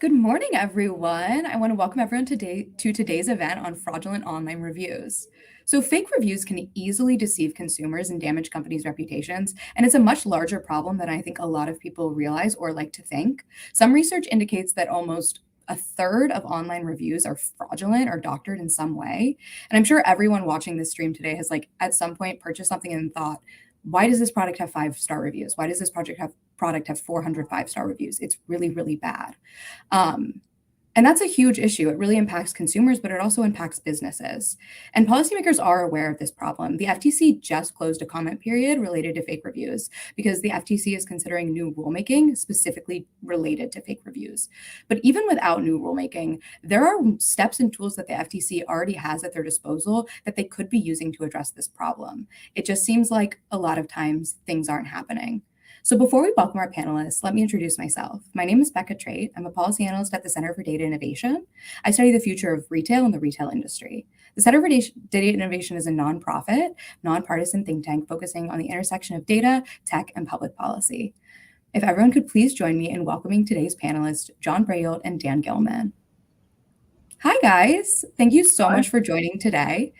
Good morning, everyone. I want to welcome everyone to today's event on fraudulent online reviews. So, fake reviews can easily deceive consumers and damage companies' reputations, and it's a much larger problem than I think a lot of people realize or like to think. Some research indicates that almost a third of online reviews are fraudulent or doctored in some way. And I'm sure everyone watching this stream today has, at some point purchased something and thought, why does this product have 5-star reviews? Why does this product have 400 5-star reviews? It's really, really bad. Um, and that's a huge issue. It really impacts consumers, but it also impacts businesses. And policymakers are aware of this problem. The FTC just closed a comment period related to fake reviews because the FTC is considering new rulemaking specifically related to fake reviews. But even without new rulemaking, there are steps and tools that the FTC already has at their disposal that they could be using to address this problem. It just seems like a lot of times things aren't happening. So before we welcome our panelists, let me introduce myself. My name is Becca Trait. I'm a policy analyst at the Center for Data Innovation. I study the future of retail and the retail industry. The Center for Data Innovation is a nonprofit, nonpartisan think tank focusing on the intersection of data, tech, and public policy. If everyone could please join me in welcoming today's panelists, John Brayolt and Dan Gilman. Hi, guys. Thank you so much for joining today.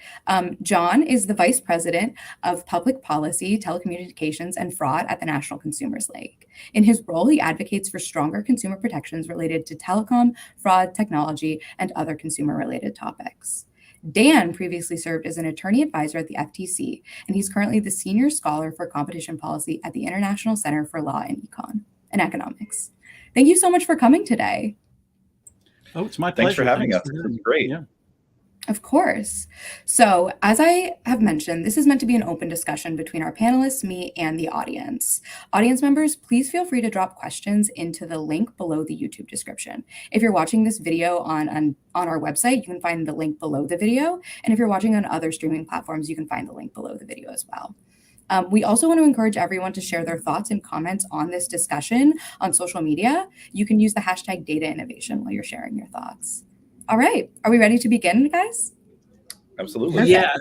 John is the Vice President of Public Policy, Telecommunications, and Fraud at the National Consumers League. In his role, he advocates for stronger consumer protections related to telecom, fraud, technology, and other consumer-related topics. Dan previously served as an attorney advisor at the FTC, and he's currently the Senior Scholar for Competition Policy at the International Center for Law and Economics. Thank you so much for coming today. Oh, it's my pleasure. Thanks for having us. This is great. Yeah. Of course. So, as I have mentioned, this is meant to be an open discussion between our panelists, me, and the audience. Audience members, please feel free to drop questions into the link below the YouTube description. If you're watching this video on our website, you can find the link below the video. And if you're watching on other streaming platforms, you can find the link below the video as well. We also want to encourage everyone to share their thoughts and comments on this discussion on social media. You can use the hashtag DataInnovation while you're sharing your thoughts. All right. Are we ready to begin, guys? Absolutely. Perfect. Yeah.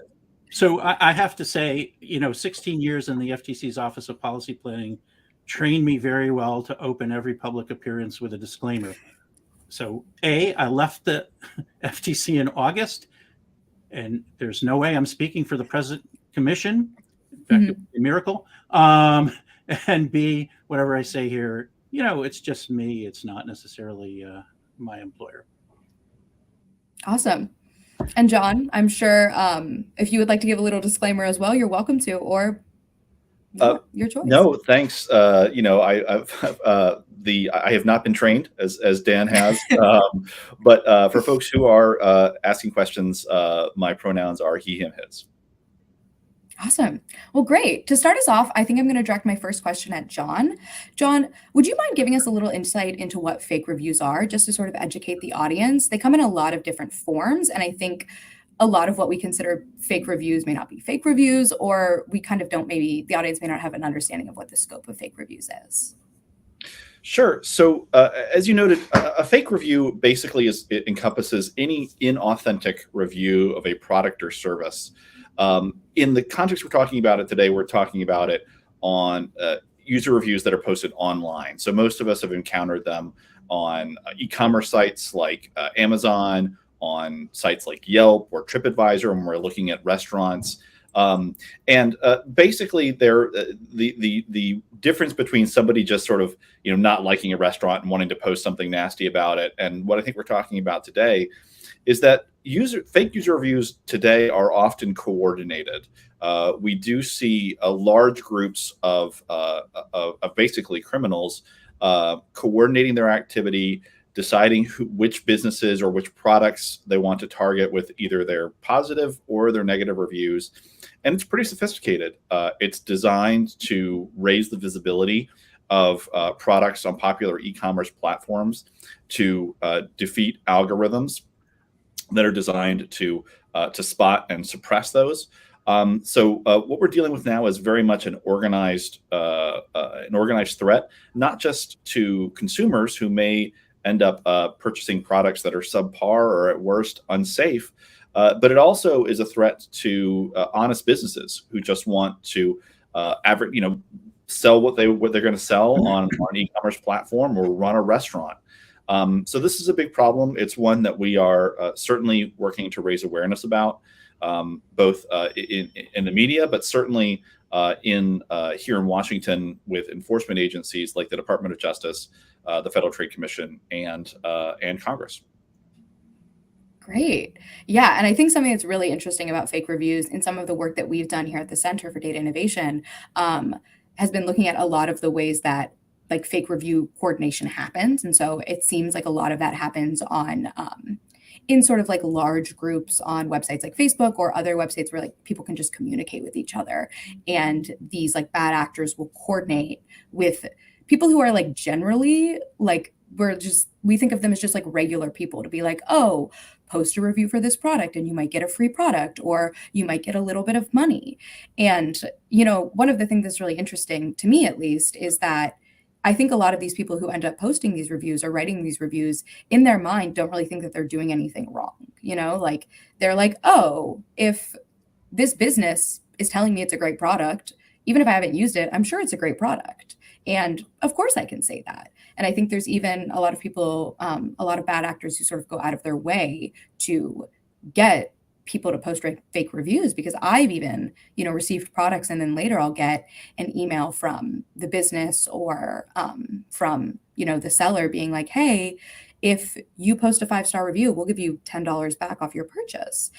So I have to say, 16 years in the FTC's Office of Policy Planning trained me very well to open every public appearance with a disclaimer. So I left the FTC in August, and there's no way I'm speaking for the present commission. In fact, it would be a miracle. And B, whatever I say here, it's just me. It's not necessarily my employer. Awesome. And John, I'm sure if you would like to give a little disclaimer as well, you're welcome to, or your choice. No, thanks. I have not been trained as Dan has, but for folks who are asking questions, my pronouns are he, him, his. Awesome. Well, great. To start us off, I think I'm going to direct my first question at John. John, would you mind giving us a little insight into what fake reviews are, just to sort of educate the audience? They come in a lot of different forms, and I think a lot of what we consider fake reviews may not be fake reviews, or we kind of don't, maybe the audience may not have an understanding of what the scope of fake reviews is. Sure. So as you noted, a fake review basically it encompasses any inauthentic review of a product or service. In the context we're talking about it today, we're talking about it on user reviews that are posted online. So most of us have encountered them on e-commerce sites like Amazon, on sites like Yelp or TripAdvisor when we're looking at restaurants. Basically, the difference between somebody just sort of not liking a restaurant and wanting to post something nasty about it, and what I think we're talking about today is that fake user reviews today are often coordinated. We do see large groups of basically criminals coordinating their activity, deciding which businesses or which products they want to target with either their positive or their negative reviews. And it's pretty sophisticated. It's designed to raise the visibility of products on popular e-commerce platforms, to defeat algorithms that are designed to spot and suppress those. So what we're dealing with now is very much an organized threat, not just to consumers who may end up purchasing products that are subpar or at worst unsafe, but it also is a threat to honest businesses who just want to sell what they're going to sell on an e-commerce platform or run a restaurant. So this is a big problem. It's one that we are certainly working to raise awareness about, both in the media, but certainly here in Washington with enforcement agencies like the Department of Justice, the Federal Trade Commission, and Congress. Great. Yeah. And I think something that's really interesting about fake reviews in some of the work that we've done here at the Center for Data Innovation has been looking at a lot of the ways that like fake review coordination happens. And so it seems like a lot of that happens on in sort of like large groups on websites like Facebook or other websites where like people can just communicate with each other. And these like bad actors will coordinate with people who are like generally like we think of them as just like regular people to be like, oh, post a review for this product and you might get a free product or you might get a little bit of money. And, one of the things that's really interesting to me, at least, is that I think a lot of these people who end up posting these reviews or writing these reviews in their mind don't really think that they're doing anything wrong. Like they're like, oh, if this business is telling me it's a great product, even if I haven't used it, I'm sure it's a great product. And of course I can say that. And I think there's even a lot of people, a lot of bad actors who sort of go out of their way to get people to post fake reviews, because I've even, received products and then later I'll get an email from the business or from, the seller being like, hey, if you post a 5-star review, we'll give you $10 back off your purchase.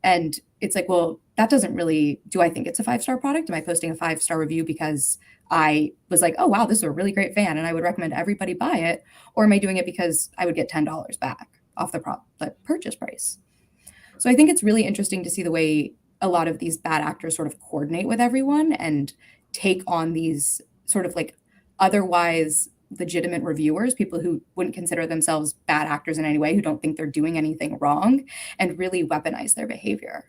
And it's like, well, that doesn't really, do I think it's a 5-star product? Am I posting a 5-star review because I was like, oh, wow, this is a really great fan and I would recommend everybody buy it? Or am I doing it because I would get $10 back off the purchase price? So I think it's really interesting to see the way a lot of these bad actors sort of coordinate with everyone and take on these sort of like otherwise legitimate reviewers, people who wouldn't consider themselves bad actors in any way, who don't think they're doing anything wrong, and really weaponize their behavior.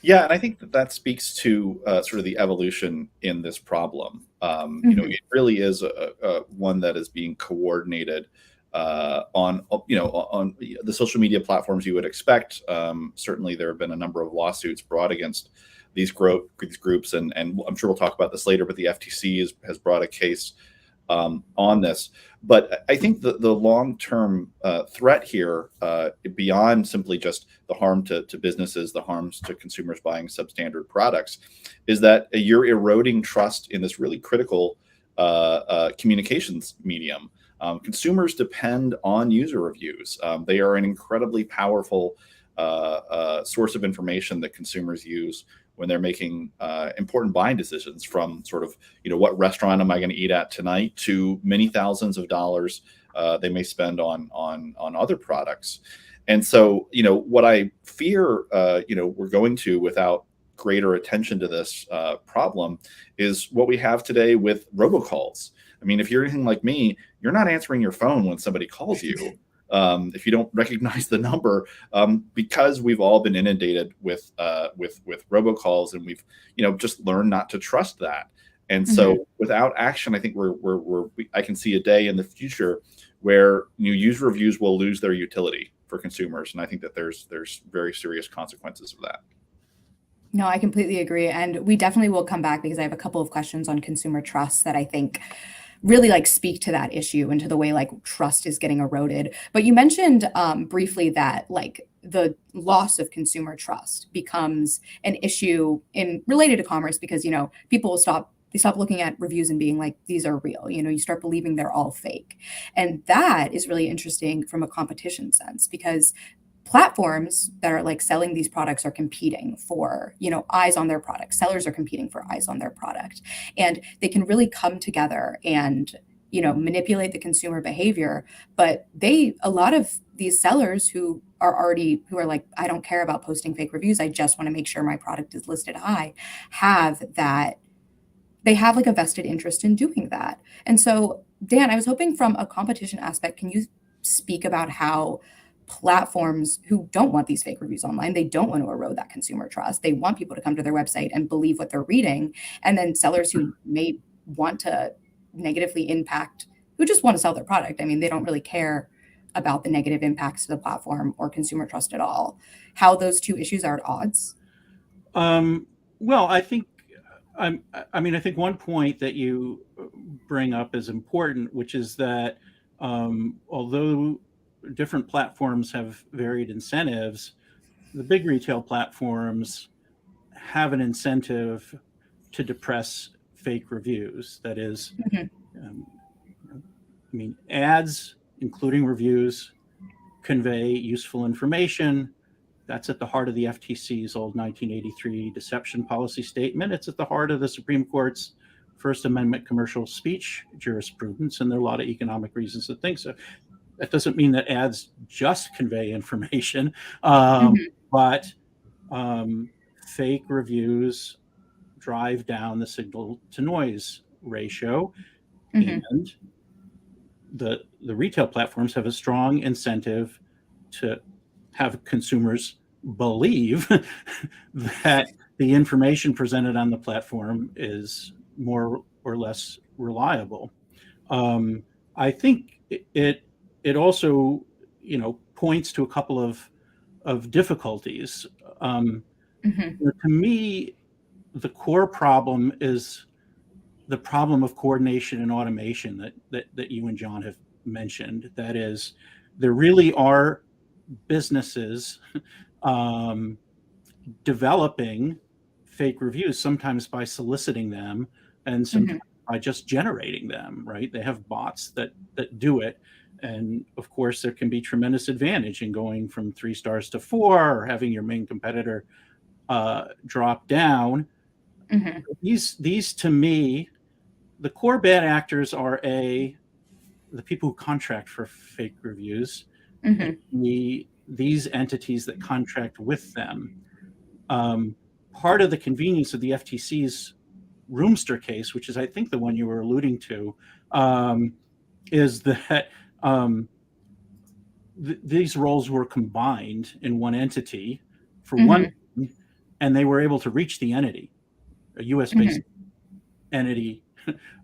Yeah, and I think that speaks to sort of the evolution in this problem. It really is one that is being coordinated on the social media platforms you would expect. Certainly, there have been a number of lawsuits brought against these groups, and I'm sure we'll talk about this later. But the FTC has brought a case on this. But I think the long-term threat here, beyond simply just the harm to businesses, the harms to consumers buying substandard products, is that you're eroding trust in this really critical communications medium. Consumers depend on user reviews. They are an incredibly powerful source of information that consumers use when they're making important buying decisions, from sort of, what restaurant am I going to eat at tonight, to many thousands of dollars they may spend on other products. And so, what I fear, we're going to, without greater attention to this problem, is what we have today with robocalls. I mean, if you're anything like me, you're not answering your phone when somebody calls you. If you don't recognize the number, because we've all been inundated with robocalls, and we've just learned not to trust that. And so, without action, I think I can see a day in the future where user reviews will lose their utility for consumers, and I think that there's very serious consequences of that. No, I completely agree, and we definitely will come back because I have a couple of questions on consumer trust that I think really speak to that issue and to the way trust is getting eroded. But you mentioned briefly that the loss of consumer trust becomes an issue related to commerce, because people will stop looking at reviews and being like, these are real. You start believing they're all fake. And that is really interesting from a competition sense, because platforms that are selling these products are competing for, eyes on their product. Sellers are competing for eyes on thear product. And they can really come together and, manipulate the consumer behavior. But a lot of these sellers who are like, I don't care about posting fake reviews, I just want to make sure my product is listed high, they have a vested interest in doing that. And so, Dan, I was hoping from a competition aspect, can you speak about how platforms who don't want these fake reviews online, they don't want to erode that consumer trust, they want people to come to their website and believe what they're reading, and then sellers who may want to negatively impact, who just want to sell their product, I mean, they don't really care about the negative impacts to the platform or consumer trust at all, how those two issues are at odds? Well, I think I think one point that you bring up is important, which is that although different platforms have varied incentives, the big retail platforms have an incentive to depress fake reviews. That is, Mhm. I mean, ads, including reviews, convey useful information. That's at the heart of the FTC's old 1983 deception policy statement. It's at the heart of the Supreme Court's First Amendment commercial speech jurisprudence, and there are a lot of economic reasons to think so. That doesn't mean that ads just convey information, Mhm. but fake reviews drive down the signal to noise ratio, Mhm. and the retail platforms have a strong incentive to have consumers believe that the information presented on the platform is more or less reliable. I think it also, points to a couple of difficulties. Mhm. To me, the core problem is the problem of coordination and automation that you and John have mentioned. That is, there really are businesses um, developing fake reviews, sometimes by soliciting them, and sometimes Mhm. by just generating them. Right? They have bots that do it, and of course, there can be tremendous advantage in going from 3 stars to 4, or having your main competitor drop down. Mhm. These to me, the core bad actors are the people who contract for fake reviews, and Mhm. these entities that contract with them. Um, Part of the convenience of the FTC's Roomster case, which is I think the one you were alluding to, is that these roles were combined in one entity for one, Mhm. and they were able to reach the entity, a U.S. based Mhm. entity,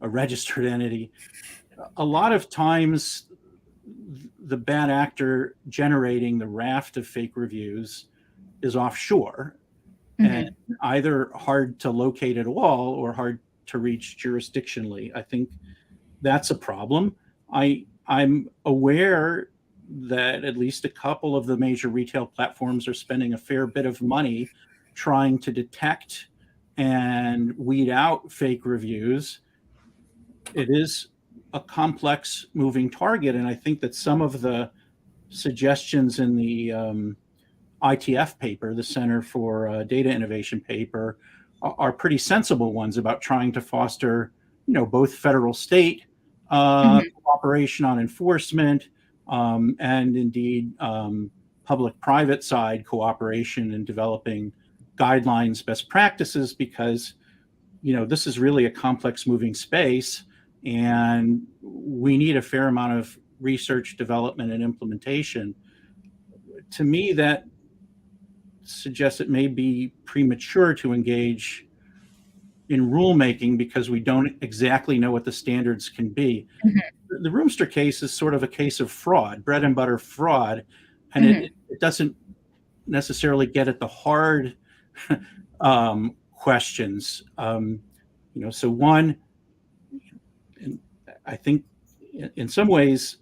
a registered entity. A lot of times, the bad actor generating the raft of fake reviews is offshore and Mhm. either hard to locate at all or hard to reach jurisdictionally. I think that's a problem. I'm aware that at least a couple of the major retail platforms are spending a fair bit of money trying to detect and weed out fake reviews. It is a complex moving target, and I think that some of the suggestions in the ITF paper, the Center for Data Innovation paper, are pretty sensible ones about trying to foster, both federal state Mhm. cooperation on enforcement, and indeed public private side cooperation in developing guidelines, best practices, because this is really a complex moving space, and we need a fair amount of research, development, and implementation. To me, that suggests it may be premature to engage in rulemaking because we don't exactly know what the standards can be. Mhm. The Roomster case is sort of a case of fraud, bread and butter fraud, and Mhm. it doesn't necessarily get at the hard questions. So one, and I think in some ways,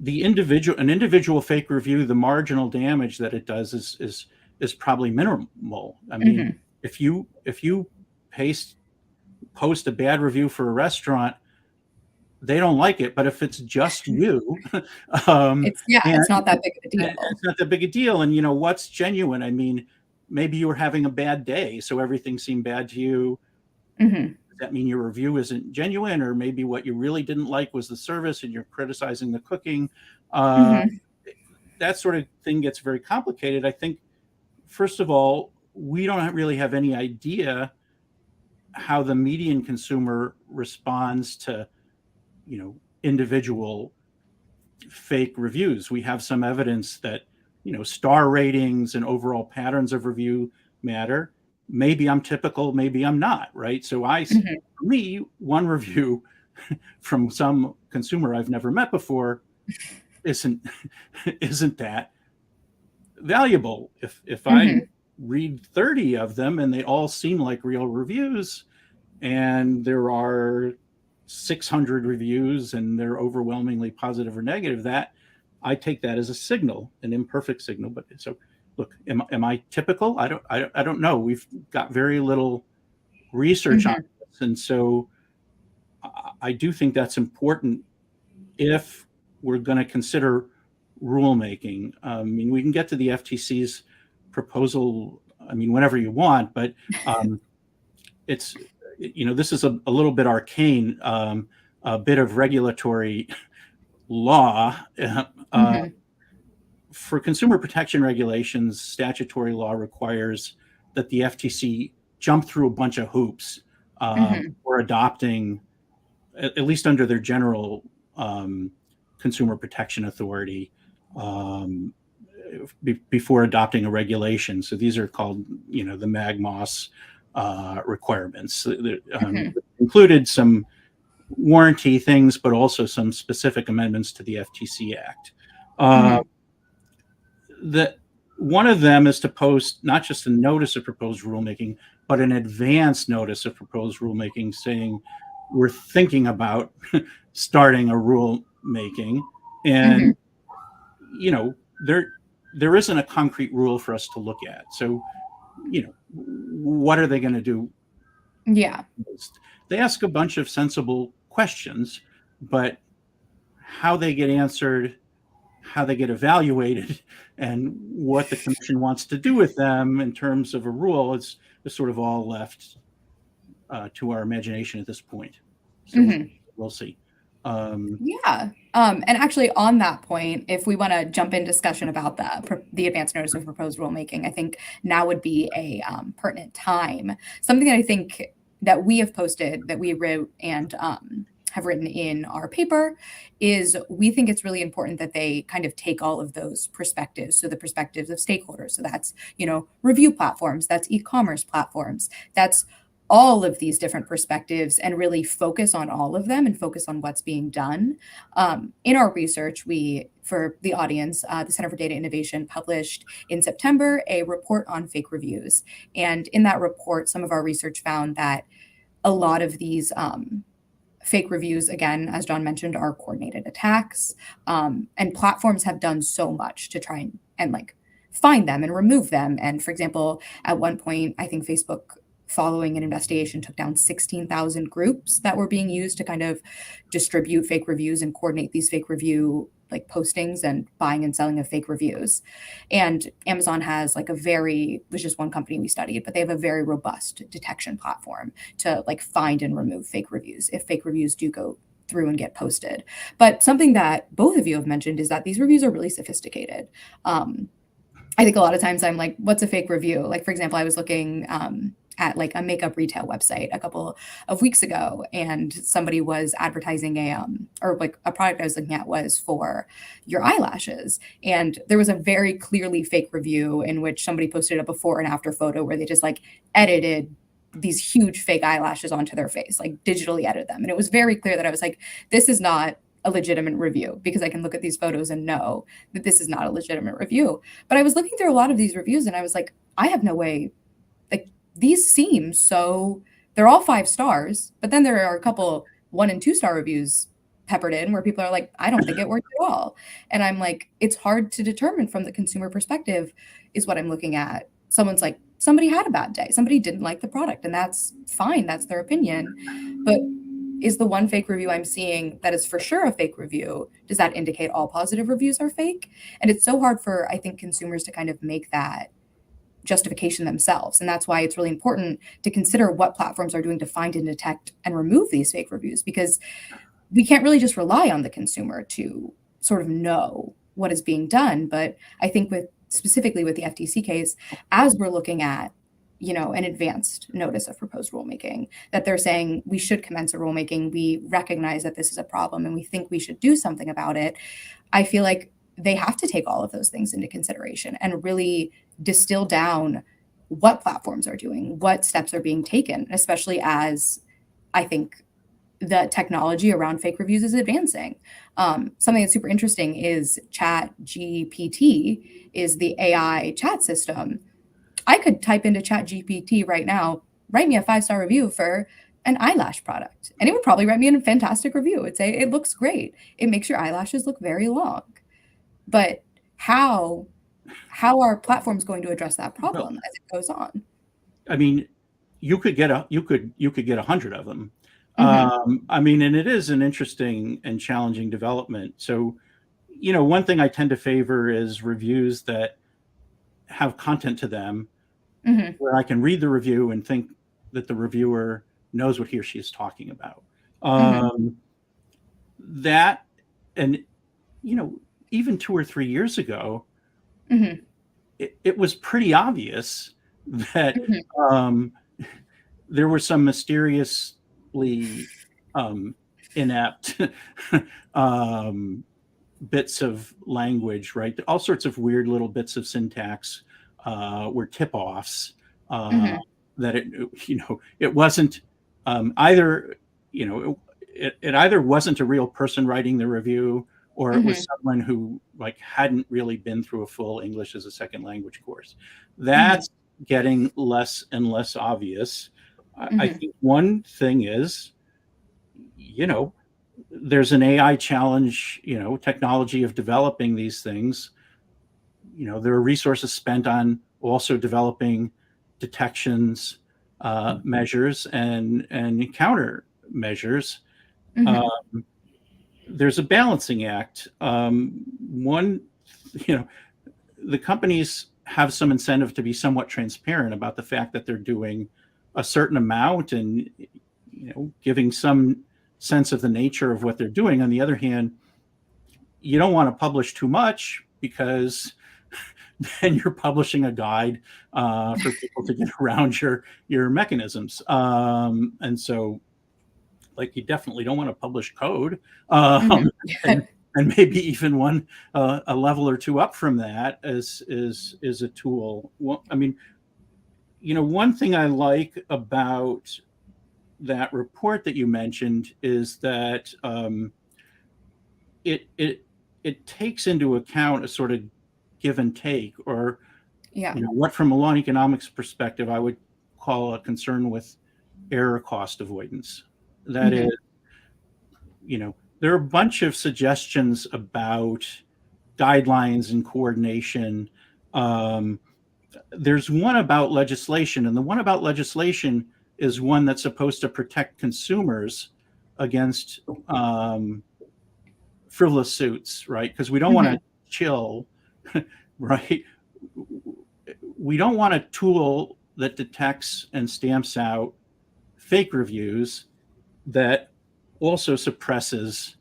an individual fake review, the marginal damage that it does is probably minimal. I mean, Mhm. if you post a bad review for a restaurant, they don't like it. But if it's just you, and It's not that big of a it's deal. not that big a deal. And what's genuine? I mean, maybe you were having a bad day, so everything seemed bad to you. Mhm. Does that mean your review isn't genuine? Or maybe what you really didn't like was the service and you're criticizing the cooking? Uh, Mhm. that sort of thing gets very complicated. I think, first of all, we don't really have any idea how the median consumer responds to, individual fake reviews. We have some evidence that, star ratings and overall patterns of review matter. Maybe I'm typical, maybe I'm not, right? So Mhm. for me, one review from some consumer I've never met before isn't isn't that valuable. If I Mhm. read 30 of them and they all seem like real reviews, and there are 600 reviews and they're overwhelmingly positive or negative, that I take that as a signal, an imperfect signal. But so, look, am I typical? I don't know. We've got very little research on this, and so I do think that's important if we're going to consider rulemaking. I mean, we can get to the FTC's proposal, I mean, whenever you want, but it's, this is a little bit arcane, a bit of regulatory law. For consumer protection regulations, statutory law requires that the FTC jump through a bunch of hoops for adopting, at least under their general consumer protection authority, before adopting a regulation. So these are called, the MAGMOS requirements. Included some warranty things, but also some specific amendments to the FTC Act. One of them is to post not just a notice of proposed rulemaking, but an advance notice of proposed rulemaking saying we're thinking about starting a rulemaking. And, there isn't a concrete rule for us to look at. So, what are they going to do? Yeah. They ask a bunch of sensible questions, but how they get answered, how they get evaluated, and what the commission wants to do with them in terms of a rule is sort of all left to our imagination at this point. So we'll see. And actually on that point, if we want to jump in discussion about the advance notice of proposed rulemaking, I think now would be a pertinent time. Something that I think that we have posted, that we wrote and have written in our paper, is we think it's really important that they kind of take all of those perspectives. So the perspectives of stakeholders. So that's, review platforms, that's e-commerce platforms, that's all of these different perspectives, and really focus on all of them and focus on what's being done. In our research, for the audience, the Center for Data Innovation published in September a report on fake reviews. And in that report, some of our research found that a lot of these fake reviews, again, as John mentioned, are coordinated attacks. And platforms have done so much to try and find them and remove them. And for example, at one point, I think Facebook, following an investigation, took down 16,000 groups that were being used to kind of distribute fake reviews and coordinate these fake review postings and buying and selling of fake reviews. And Amazon has was just one company we studied, but they have a very robust detection platform to find and remove fake reviews if fake reviews do go through and get posted. But something that both of you have mentioned is that these reviews are really sophisticated. I think a lot of times I'm like, what's a fake review? For example, I was looking at a makeup retail website a couple of weeks ago, and somebody was advertising a product I was looking at was for your eyelashes. And there was a very clearly fake review in which somebody posted a before and after photo where they just edited these huge fake eyelashes onto their face, digitally edited them. And it was very clear that I was like, this is not a legitimate review, because I can look at these photos and know that this is not a legitimate review. But I was looking through a lot of these reviews and I was like, I have no way, these seem so, they're all 5 stars, but then there are a couple 1 and 2 star reviews peppered in where people are like, I don't think it worked at all. And I'm like, it's hard to determine from the consumer perspective is what I'm looking at. Someone's like, somebody had a bad day, somebody didn't like the product, and that's fine, that's their opinion. But is the one fake review I'm seeing that is for sure a fake review, does that indicate all positive reviews are fake? And it's so hard for, I think, consumers to kind of make that justification themselves. And that's why it's really important to consider what platforms are doing to find and detect and remove these fake reviews, because we can't really just rely on the consumer to sort of know what is being done. But I think specifically with the FTC case, as we're looking at, an advanced notice of proposed rulemaking, that they're saying we should commence a rulemaking, we recognize that this is a problem and we think we should do something about it. I feel like they have to take all of those things into consideration and really distill down what platforms are doing, what steps are being taken, especially as I think the technology around fake reviews is advancing. Something that's super interesting is ChatGPT is the AI chat system. I could type into ChatGPT right now, write me a 5-star review for an eyelash product, and it would probably write me a fantastic review. It'd say, it looks great. It makes your eyelashes look very long. But how are platforms going to address that problem as it goes on? I mean, you could get 100 of them. Mm-hmm. I mean, and it is an interesting and challenging development. So, one thing I tend to favor is reviews that have content to them, Mm-hmm. where I can read the review and think that the reviewer knows what he or she is talking about. Mm-hmm. That, and even 2 or 3 years ago, Mm-hmm. it was pretty obvious that Mm-hmm. there were some mysteriously inept bits of language, right? All sorts of weird little bits of syntax were tip-offs Mm-hmm. that it wasn't either, it either wasn't a real person writing the review, or it was Mm-hmm. someone who hadn't really been through a full English as a second language course. Mm-hmm. That's getting less and less obvious. I Mm-hmm. think one thing is, there's an AI challenge, technology of developing these things. There are resources spent on also developing detections, measures, and countermeasures. Mm-hmm. There's a balancing act. One, the companies have some incentive to be somewhat transparent about the fact that they're doing a certain amount and giving some sense of the nature of what they're doing. On the other hand, you don't want to publish too much, because then you're publishing a guide for people to get around your mechanisms. And so, you definitely don't want to publish code, Mm-hmm. and maybe even one a level or two up from that is a tool. Well, I mean, one thing I like about that report that you mentioned is that it takes into account a sort of give and take, or Yeah. what from a law and economics perspective I would call a concern with error cost avoidance. That Mm-hmm. is, there are a bunch of suggestions about guidelines and coordination. There's one about legislation, and the one about legislation is one that's supposed to protect consumers against frivolous suits, right? Because we don't want to chill, right? We don't want a tool that detects and stamps out fake reviews that also suppresses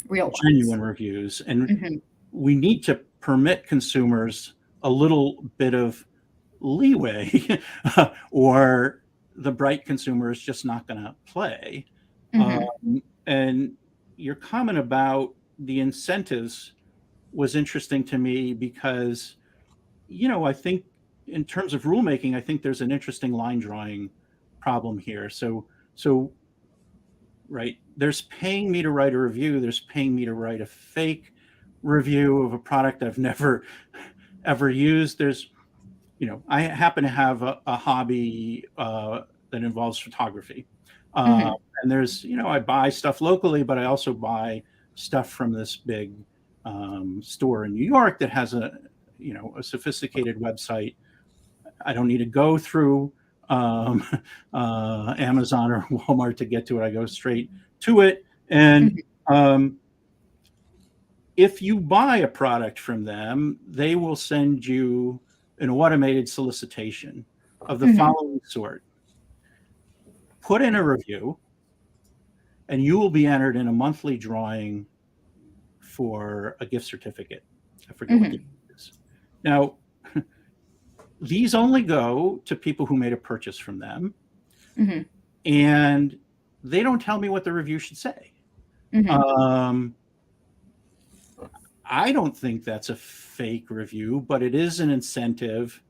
Real genuine ones. reviews. And Mm-hmm. we need to permit consumers a little bit of leeway, or the bright consumer is just not going to play. Mm-hmm. And your comment about the incentives was interesting to me, because, I think in terms of rulemaking, I think there's an interesting line drawing problem here. So, right, there's paying me to write a review. There's paying me to write a fake review of a product I've never ever used. There's, I happen to have a hobby that involves photography. Mm-hmm. And there's, I buy stuff locally, but I also buy stuff from this big store in New York that has a sophisticated website. I don't need to go through Amazon or Walmart to get to it. I go straight to it. And if you buy a product from them, they will send you an automated solicitation of the following sort. Put in a review, and you will be entered in a monthly drawing for a gift certificate. I forget what the gift is. Now, these only go to people who made a purchase from them, and they don't tell me what the review should say. I don't think that's a fake review, but it is an incentive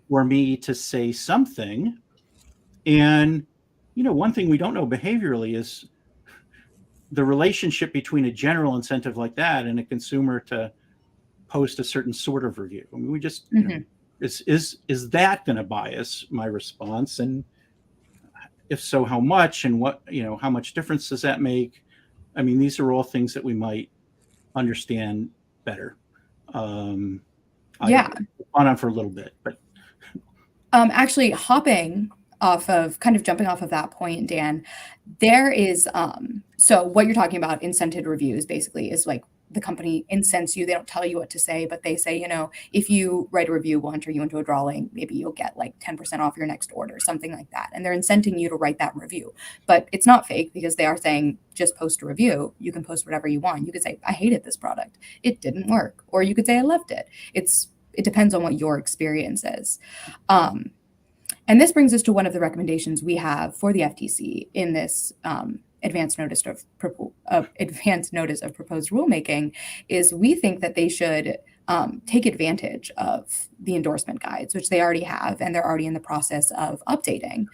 for me to say something. And, one thing we don't know behaviorally is the relationship between a general incentive like that and a consumer to post a certain sort of review. I mean, we just, is that going to bias my response? And If so, how much, and what, how much difference does that make? I mean, these are all things that we might understand better. Yeah. I've gone on for a little bit, but Actually, jumping off of that point, Dan, there is so what you're talking about, incented reviews, basically is like the company incents you. They don't tell you what to say, but they say, if you write a review, we'll enter you into a drawing. Maybe you'll get like 10% off your next order, something like that. And they're incenting you to write that review. But it's not fake, because they are saying, just post a review. You can post whatever you want. You could say, I hated this product. It didn't work. Or you could say, I loved it. It depends on what your experience is. And this brings us to one of the recommendations we have for the FTC in this advanced notice of proposed rulemaking, is we think that they should take advantage of the endorsement guides, which they already have, and they're already in the process of updating,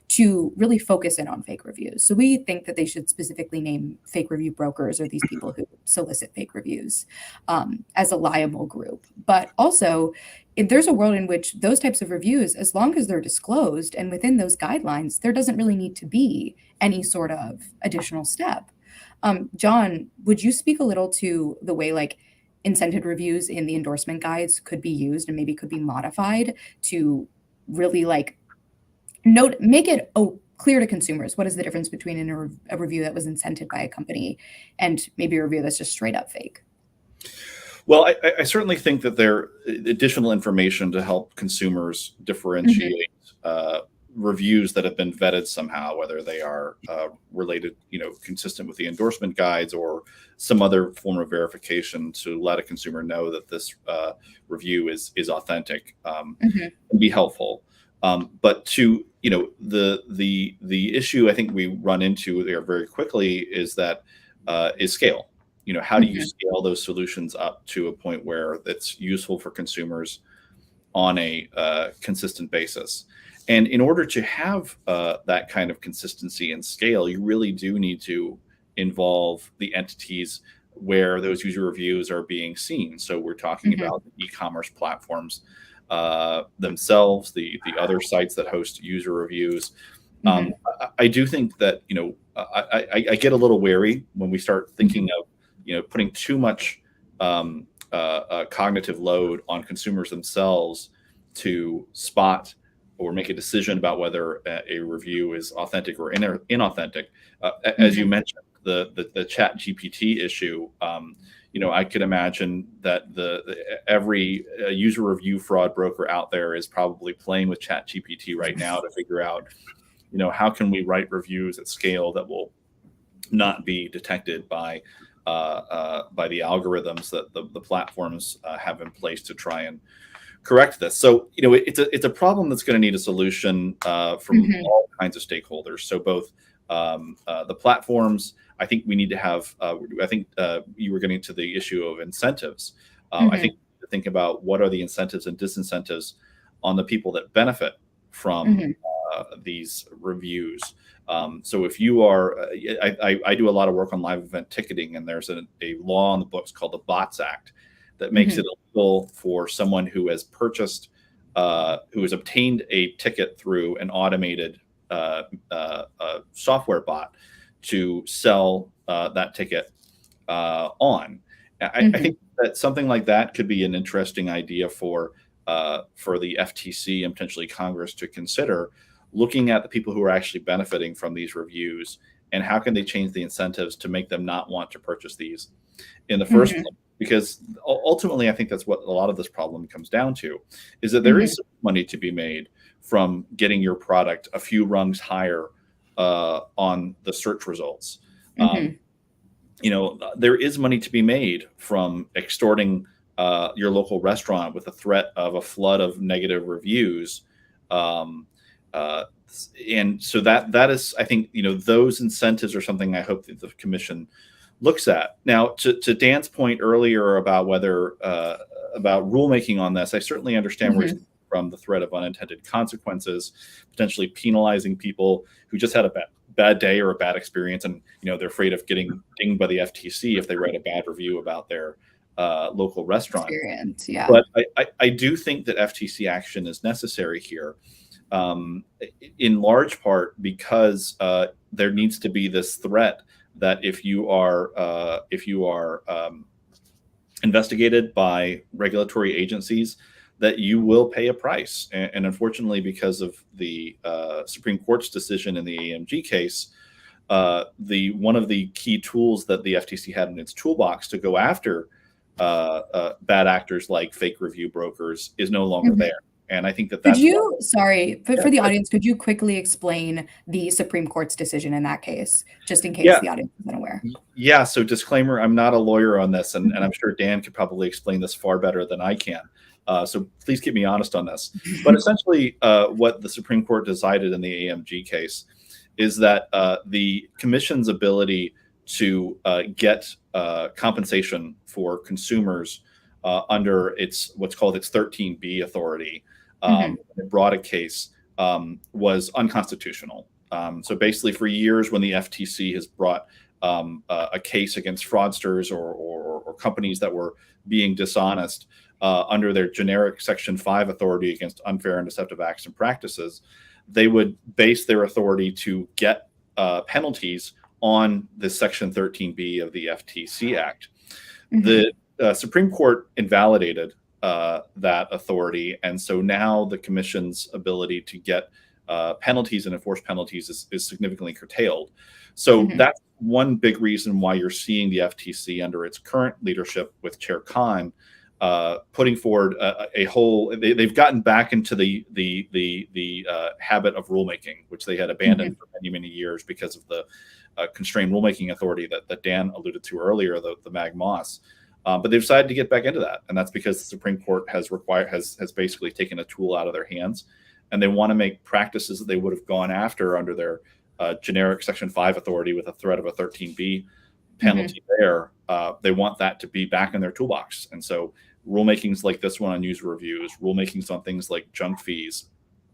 to really focus in on fake reviews. So we think that they should specifically name fake review brokers, or these people who solicit fake reviews, as a liable group. But also, if there's a world in which those types of reviews, as long as they're disclosed and within those guidelines, there doesn't really need to be any sort of additional step. John, would you speak a little to the way like incented reviews in the endorsement guides could be used and maybe could be modified to really like make it clear to consumers what is the difference between a review that was incented by a company and maybe a review that's just straight up fake? Well, I certainly think that there additional information to help consumers differentiate reviews that have been vetted somehow, whether they are related, consistent with the endorsement guides or some other form of verification to let a consumer know that this review is authentic, can be helpful. But to the issue I think we run into there very quickly is scale. How do you scale those solutions up to a point where it's useful for consumers on a consistent basis? And in order to have that kind of consistency and scale, you really do need to involve the entities where those user reviews are being seen. So we're talking about the e-commerce platforms themselves, the other sites that host user reviews. I do think that, I get a little wary when we start thinking of, putting too much cognitive load on consumers themselves to spot or make a decision about whether a review is authentic or inauthentic. As you mentioned, the Chat GPT issue, I could imagine that every user review fraud broker out there is probably playing with Chat GPT right now to figure out, how can we write reviews at scale that will not be detected by the algorithms that the platforms have in place to try and correct this. So, it's a problem that's going to need a solution from all kinds of stakeholders. So both the platforms, I think we need to have, you were getting to the issue of incentives. I think to think about what are the incentives and disincentives on the people that benefit from these reviews. So if you are, I do a lot of work on live event ticketing, and there's a law in the books called the Bots Act that makes it illegal for someone who has purchased, who has obtained a ticket through an automated software bot to sell that ticket on. I think that something like that could be an interesting idea for the FTC and potentially Congress to consider, looking at the people who are actually benefiting from these reviews and how can they change the incentives to make them not want to purchase these in the first place. Because ultimately, I think that's what a lot of this problem comes down to, is that there is money to be made from getting your product a few rungs higher on the search results. There is money to be made from extorting your local restaurant with the threat of a flood of negative reviews. And so that is, I think, those incentives are something I hope that the commission looks at. Now, to Dan's point earlier about whether about rulemaking on this, I certainly understand where he's coming from, the threat of unintended consequences, potentially penalizing people who just had a bad day or a bad experience, and they're afraid of getting dinged by the FTC if they write a bad review about their local restaurant. Experience, yeah. But I do think that FTC action is necessary here, in large part because there needs to be this threat that if you are investigated by regulatory agencies, that you will pay a price. And unfortunately, because of the Supreme Court's decision in the AMG case, one of the key tools that the FTC had in its toolbox to go after bad actors like fake review brokers is no longer there. And I think that that's for the audience, could you quickly explain the Supreme Court's decision in that case, just in case the audience isn't aware? Yeah. So disclaimer, I'm not a lawyer on this, and I'm sure Dan could probably explain this far better than I can. So please keep me honest on this. But essentially, what the Supreme Court decided in the AMG case is that the commission's ability to get compensation for consumers under its what's called its 13B authority, it brought a case, was unconstitutional. So basically, for years, when the FTC has brought a case against fraudsters or companies that were being dishonest under their generic Section 5 authority against unfair and deceptive acts and practices, they would base their authority to get penalties on the Section 13B of the FTC Act. The Supreme Court invalidated that authority, and so now the Commission's ability to get penalties and enforce penalties is significantly curtailed. So that's one big reason why you're seeing the FTC under its current leadership with Chair Khan putting forward a whole. They've gotten back into the habit of rulemaking, which they had abandoned for many years because of the constrained rulemaking authority that Dan alluded to earlier, the Mag Moss. But they've decided to get back into that, and that's because the Supreme Court has basically taken a tool out of their hands, and they want to make practices that they would have gone after under their generic Section 5 authority with a threat of a 13B penalty there. They want that to be back in their toolbox, and so rulemakings like this one on user reviews, rulemakings on things like junk fees,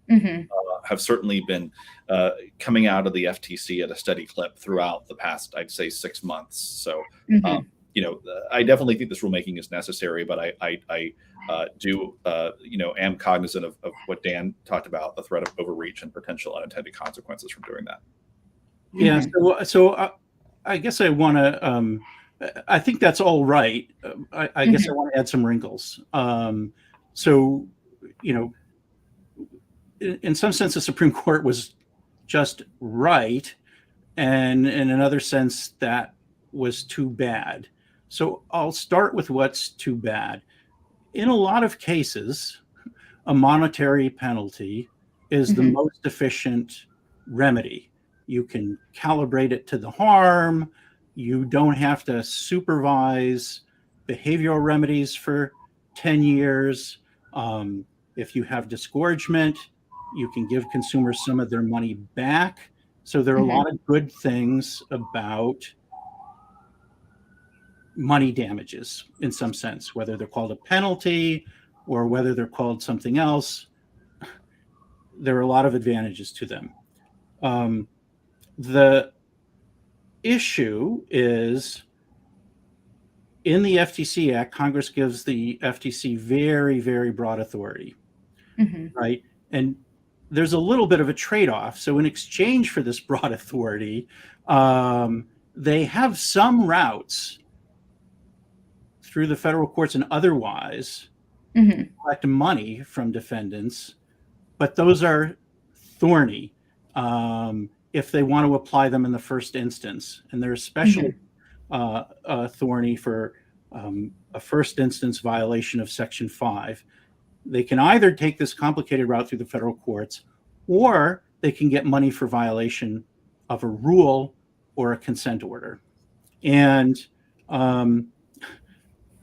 have certainly been coming out of the FTC at a steady clip throughout the past, I'd say, 6 months. So. I definitely think this rulemaking is necessary, but I do, am cognizant of what Dan talked about, the threat of overreach and potential unintended consequences from doing that. Yeah. So I guess I want to, I think that's all right. I guess I want to add some wrinkles. So, in some sense, the Supreme Court was just right. And in another sense, that was too bad. So I'll start with what's too bad. In a lot of cases, a monetary penalty is the most efficient remedy. You can calibrate it to the harm. You don't have to supervise behavioral remedies for 10 years. If you have disgorgement, you can give consumers some of their money back. So there are a lot of good things about money damages in some sense, whether they're called a penalty or whether they're called something else. There are a lot of advantages to them. The issue is in the FTC Act, Congress gives the FTC very, very broad authority, right? And there's a little bit of a trade-off. So in exchange for this broad authority, they have some routes through the federal courts and otherwise collect money from defendants, but those are thorny if they want to apply them in the first instance. And they're especially thorny for a first instance violation of Section 5. They can either take this complicated route through the federal courts, or they can get money for violation of a rule or a consent order. And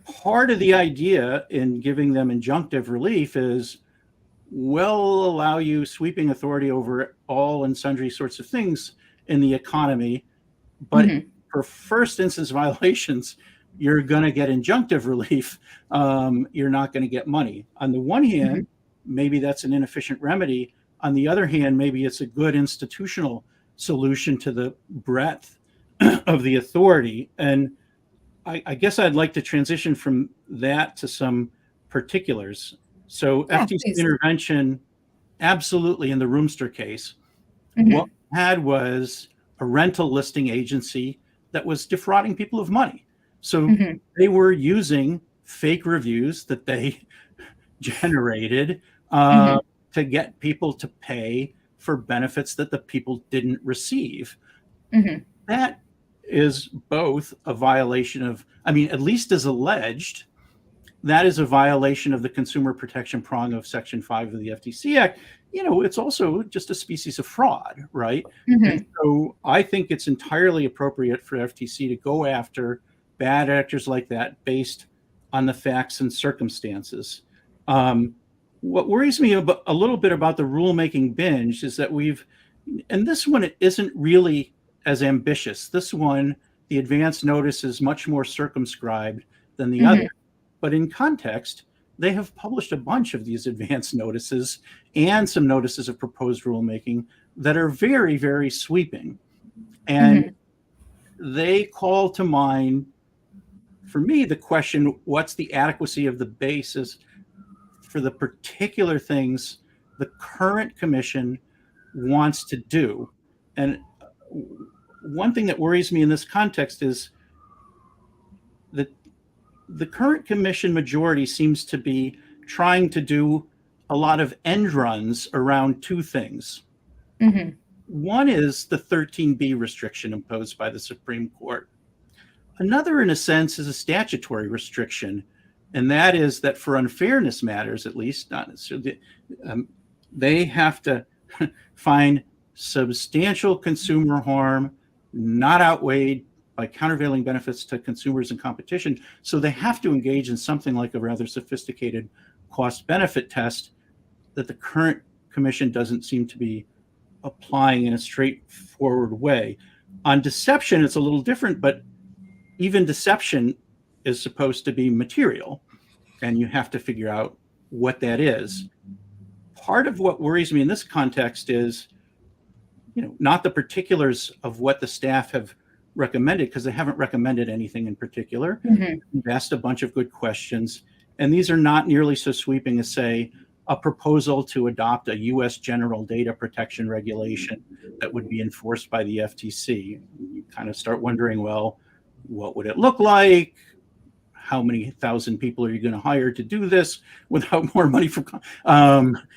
part of the idea in giving them injunctive relief is we'll allow you sweeping authority over all and sundry sorts of things in the economy, but for first instance violations, you're going to get injunctive relief. You're not going to get money. On the one hand, maybe that's an inefficient remedy. On the other hand, maybe it's a good institutional solution to the breadth of the authority. And I guess I'd like to transition from that to some particulars. So FTC intervention absolutely in the Roomster case, Mhm. what we had was a rental listing agency that was defrauding people of money. So Mhm. they were using fake reviews that they generated Mhm. to get people to pay for benefits that the people didn't receive. Mhm. That is both a violation of, I mean, at least as alleged, that is a violation of the consumer protection prong of Section 5 of the FTC Act. You know, it's also just a species of fraud, right? And Mhm. so I think it's entirely appropriate for FTC to go after bad actors like that based on the facts and circumstances. What worries me a little bit about the rulemaking binge is that and this one it isn't really as ambitious. This one, the advance notice is much more circumscribed than the other. Mhm. But in context, they have published a bunch of these advance notices and some notices of proposed rulemaking that are very, very sweeping. And Mhm. they call to mind, for me, the question, what's the adequacy of the basis for the particular things the current commission wants to do? And one thing that worries me in this context is that the current commission majority seems to be trying to do a lot of end runs around two things. Mhm. One is the 13B restriction imposed by the Supreme Court. Another, in a sense, is a statutory restriction, and that is that for unfairness matters, at least, not necessarily, they have to find substantial consumer harm not outweighed by countervailing benefits to consumers and competition. So they have to engage in something like a rather sophisticated cost benefit test that the current commission doesn't seem to be applying in a straightforward way. On deception, it's a little different, but even deception is supposed to be material, and you have to figure out what that is. Part of what worries me in this context is, not the particulars of what the staff have recommended, because they haven't recommended anything in particular. Mhm. We've asked a bunch of good questions, and these are not nearly so sweeping as, say, a proposal to adopt a U.S. general data protection regulation that would be enforced by the FTC. You kind of start wondering, well, what would it look like? How many thousand people are you going to hire to do this without more money from?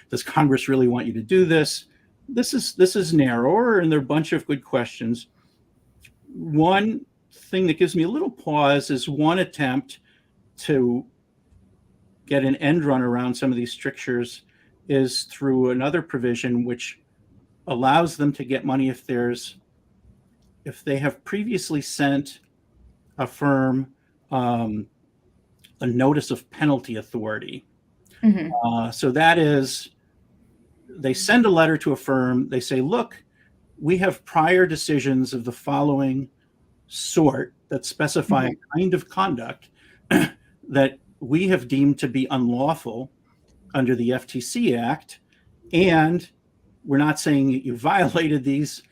Does Congress really want you to do this? This is narrower, and there are a bunch of good questions. One thing that gives me a little pause is one attempt to get an end run around some of these strictures is through another provision which allows them to get money if they have previously sent a firm a notice of penalty authority. Mhm. So that is, they send a letter to a firm. They say, look, we have prior decisions of the following sort that specify Mhm. a kind of conduct that we have deemed to be unlawful under the FTC Act. And we're not saying that you violated these,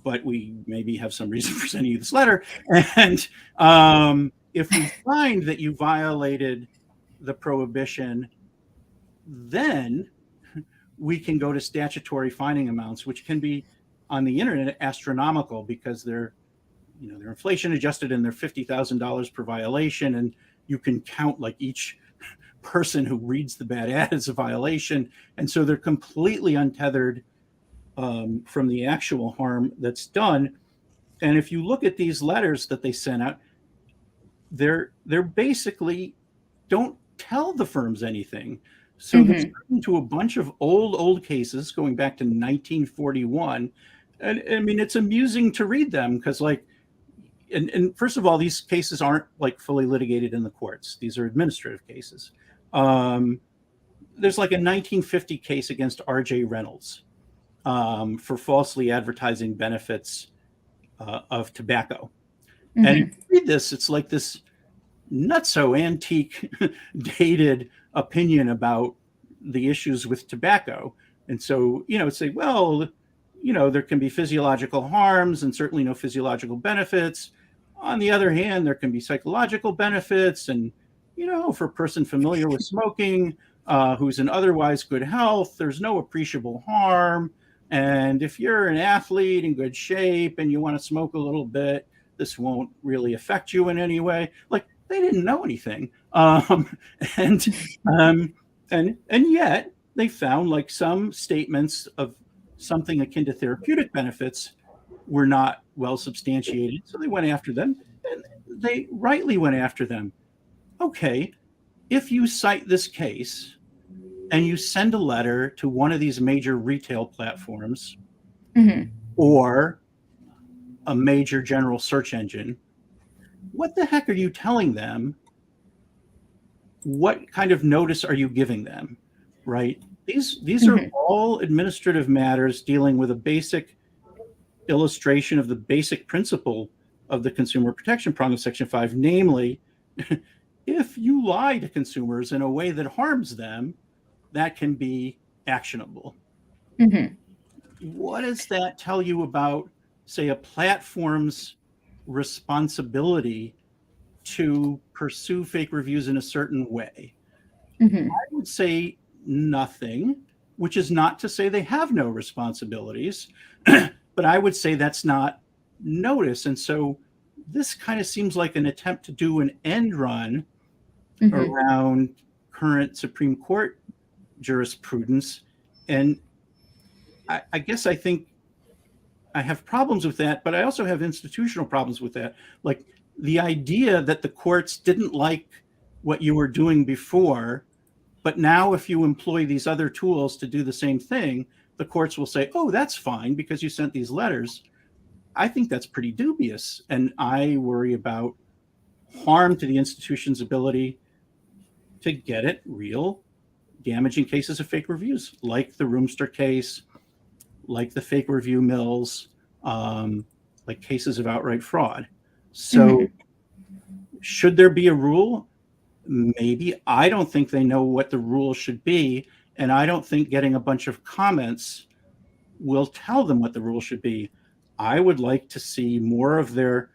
but we maybe have some reason for sending you this letter. And if we find that you violated the prohibition, then we can go to statutory fining amounts, which can be on the internet astronomical because they're inflation adjusted and they're $50,000 per violation, and you can count like each person who reads the bad ad as a violation, and so they're completely untethered from the actual harm that's done. And if you look at these letters that they sent out, they're basically don't tell the firms anything. So they're Mhm. starting to a bunch of old cases going back to 1941. And I mean, it's amusing to read them because and first of all, these cases aren't like fully litigated in the courts. These are administrative cases. There's like a 1950 case against R.J. Reynolds for falsely advertising benefits of tobacco. And if Mhm. you read this, it's like this nutso antique dated opinion about the issues with tobacco. And so, say, well, there can be physiological harms and certainly no physiological benefits. On the other hand, there can be psychological benefits. And, for a person familiar with smoking, who's in otherwise good health, there's no appreciable harm. And if you're an athlete in good shape and you want to smoke a little bit, this won't really affect you in any way. Like, they didn't know anything. And yet they found like some statements of something akin to therapeutic benefits were not well substantiated. So they went after them, and they rightly went after them. Okay, if you cite this case and you send a letter to one of these major retail platforms or a major general search engine, what the heck are you telling them? What kind of notice are you giving them, right? These are all administrative matters dealing with a basic illustration of the basic principle of the consumer protection prong of Section 5, namely, if you lie to consumers in a way that harms them, that can be actionable. What does that tell you about, say, a platform's responsibility to pursue fake reviews in a certain way? I would say nothing, which is not to say they have no responsibilities, but I would say that's not notice. And so this kind of seems like an attempt to do an end run around current Supreme Court jurisprudence. And I guess I think I have problems with that, but I also have institutional problems with that. Like the idea that the courts didn't like what you were doing before, but now if you employ these other tools to do the same thing, the courts will say, oh, that's fine because you sent these letters. I think that's pretty dubious. And I worry about harm to the institution's ability to get at real damaging cases of fake reviews, like the Roomster case, like the fake review mills, like cases of outright fraud. So should there be a rule? Maybe. I don't think they know what the rule should be. And I don't think getting a bunch of comments will tell them what the rule should be. I would like to see more of their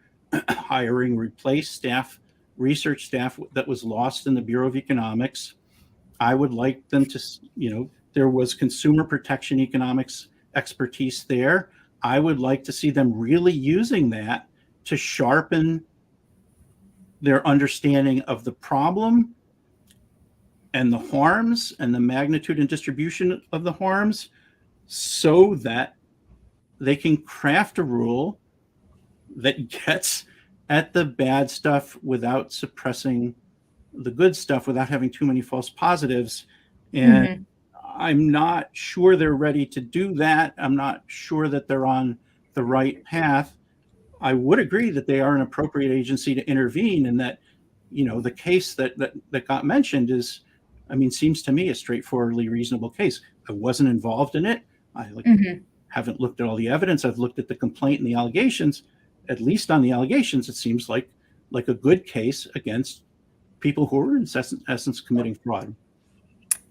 hiring replace staff, research staff that was lost in the Bureau of Economics. I would like them to, there was consumer protection economics expertise there. I would like to see them really using that to sharpen their understanding of the problem and the harms and the magnitude and distribution of the harms, so that they can craft a rule that gets at the bad stuff without suppressing the good stuff, without having too many false positives. And I'm not sure they're ready to do that. I'm not sure that they're on the right path. I would agree that they are an appropriate agency to intervene, and that, the case that got mentioned is, seems to me a straightforwardly reasonable case. I wasn't involved in it. I haven't looked at all the evidence. I've looked at the complaint and the allegations. At least on the allegations, it seems like a good case against people who are in essence committing fraud.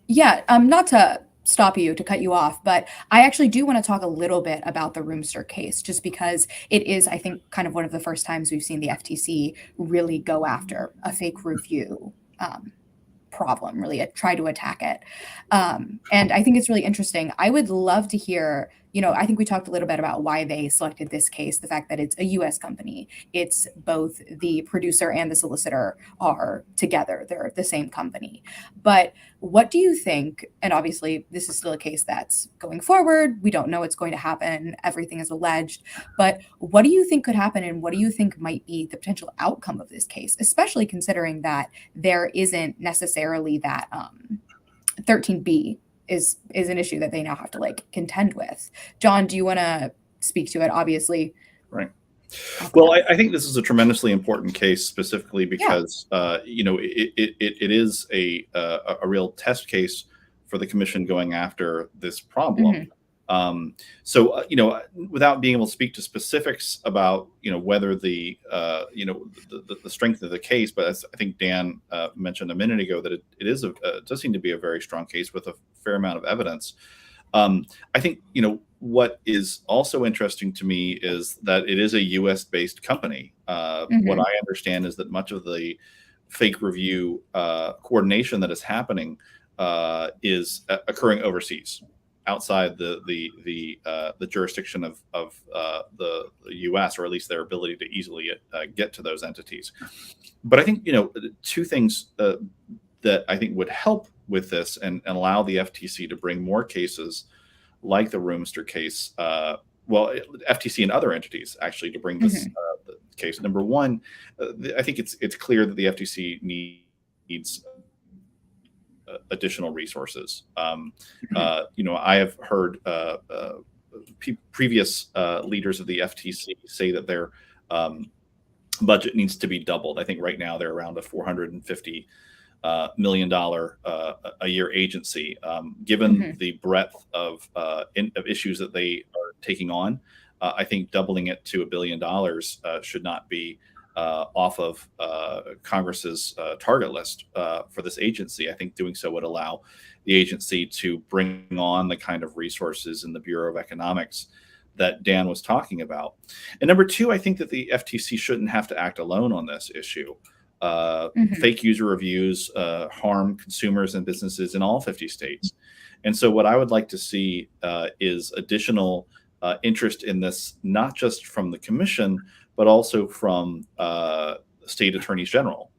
Yeah, not to stop you, to cut you off, but I actually do want to talk a little bit about the Roomster case, just because it is, I think, kind of one of the first times we've seen the FTC really go after a fake review problem, really try to attack it. And I think it's really interesting. I would love to hear, I think we talked a little bit about why they selected this case, the fact that it's a US company. It's both the producer and the solicitor are together. They're the same company. But what do you think, and obviously this is still a case that's going forward. We don't know what's going to happen. Everything is alleged. But what do you think could happen, and what do you think might be the potential outcome of this case, especially considering that there isn't necessarily that 13B is an issue that they now have to contend with. John, do you want to speak to it? Obviously. Right. Well, I think this is a tremendously important case, specifically because it is a real test case for the commission going after this problem. So without being able to speak to specifics about whether the strength of the case, but as I think Dan mentioned a minute ago, that it does seem to be a very strong case with a fair amount of evidence. I think what is also interesting to me is that it is a U.S. based company. What I understand is that much of the fake review coordination that is happening is occurring overseas, outside the jurisdiction of the U.S., or at least their ability to easily get to those entities. But I think, two things that I think would help with this and allow the FTC to bring more cases like the Roomster case, FTC and other entities actually to bring this case. Number one, I think it's clear that the FTC needs additional resources. I have heard previous leaders of the FTC say that their budget needs to be doubled. I think right now they're around a $450 million a year agency. Given the breadth of issues that they are taking on, I think doubling it to $1 billion should not be off of Congress's target list for this agency. I think doing so would allow the agency to bring on the kind of resources in the Bureau of Economics that Dan was talking about. And number two, I think that the FTC shouldn't have to act alone on this issue. Fake user reviews harm consumers and businesses in all 50 states. And so what I would like to see is additional interest in this, not just from the commission, but also from state attorneys general,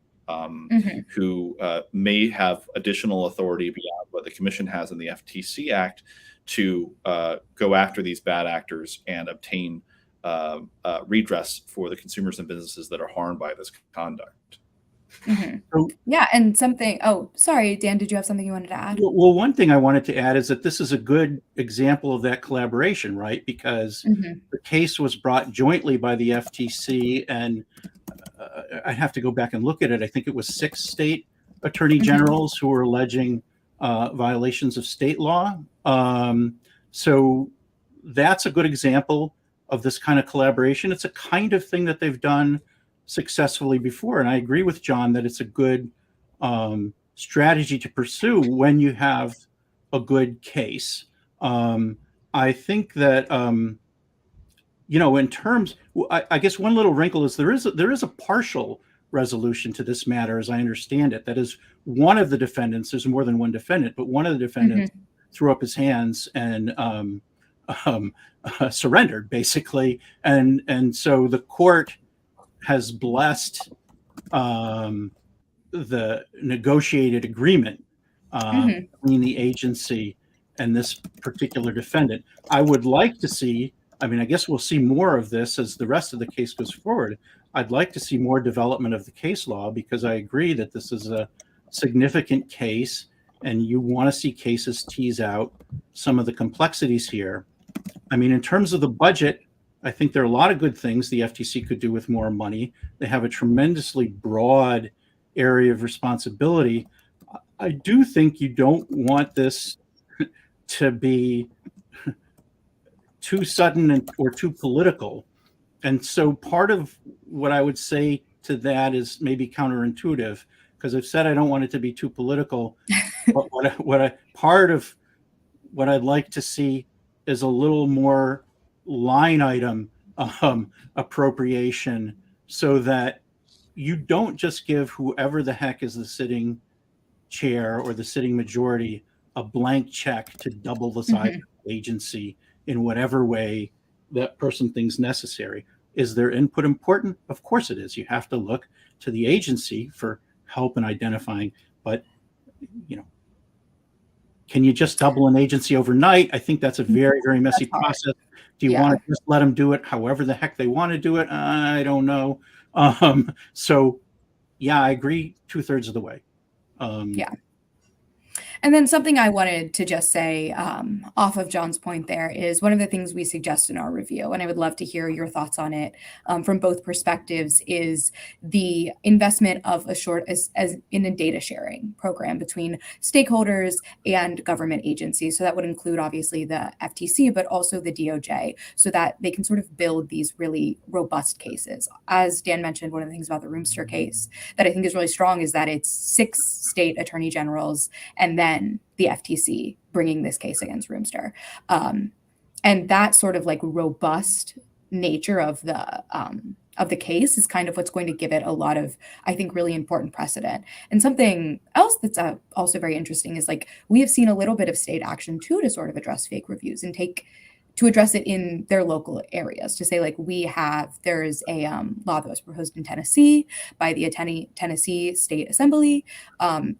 who may have additional authority beyond what the commission has in the FTC Act to go after these bad actors and obtain redress for the consumers and businesses that are harmed by this conduct. Yeah, and something. Oh, sorry, Dan. Did you have something you wanted to add? Well, one thing I wanted to add is that this is a good example of that collaboration, right? Because the case was brought jointly by the FTC, and I'd have to go back and look at it. I think it was 6 state attorney generals who were alleging violations of state law. So that's a good example of this kind of collaboration. It's a kind of thing that they've done successfully before. And I agree with John that it's a good strategy to pursue when you have a good case. I think that, in terms, I guess one little wrinkle is there is a partial resolution to this matter, as I understand it. That is, one of the defendants, there's more than one defendant, but one of the defendants threw up his hands and surrendered, basically. And so the court has blessed the negotiated agreement between the agency and this particular defendant. I would like to see, I guess we'll see more of this as the rest of the case goes forward. I'd like to see more development of the case law, because I agree that this is a significant case and you want to see cases tease out some of the complexities here. In terms of the budget, I think there are a lot of good things the FTC could do with more money. They have a tremendously broad area of responsibility. I do think you don't want this to be too sudden or too political. And so part of what I would say to that is maybe counterintuitive, because I've said I don't want it to be too political. But part of what I'd like to see is a little more line item appropriation, so that you don't just give whoever the heck is the sitting chair or the sitting majority a blank check to double the size of the agency in whatever way that person thinks necessary. Is their input important? Of course it is. You have to look to the agency for help in identifying, but can you just double an agency overnight? I think that's a very, very messy process. Do you want to just let them do it however the heck they want to do it? I don't know. So yeah, I agree 2/3 of the way. And then something I wanted to just say off of John's point there is one of the things we suggest in our review, and I would love to hear your thoughts on it from both perspectives, is the investment of as in a data sharing program between stakeholders and government agencies. So that would include obviously the FTC, but also the DOJ, so that they can sort of build these really robust cases. As Dan mentioned, one of the things about the Roomster case that I think is really strong is that it's 6 state attorney generals and then the FTC bringing this case against Roomster. And that sort of like robust nature of the of the case is kind of what's going to give it a lot of, I think, really important precedent. And something else that's also very interesting is like we have seen a little bit of state action too to sort of address fake reviews and to address it in their local areas, to say like there's a law that was proposed in Tennessee by the Tennessee State Assembly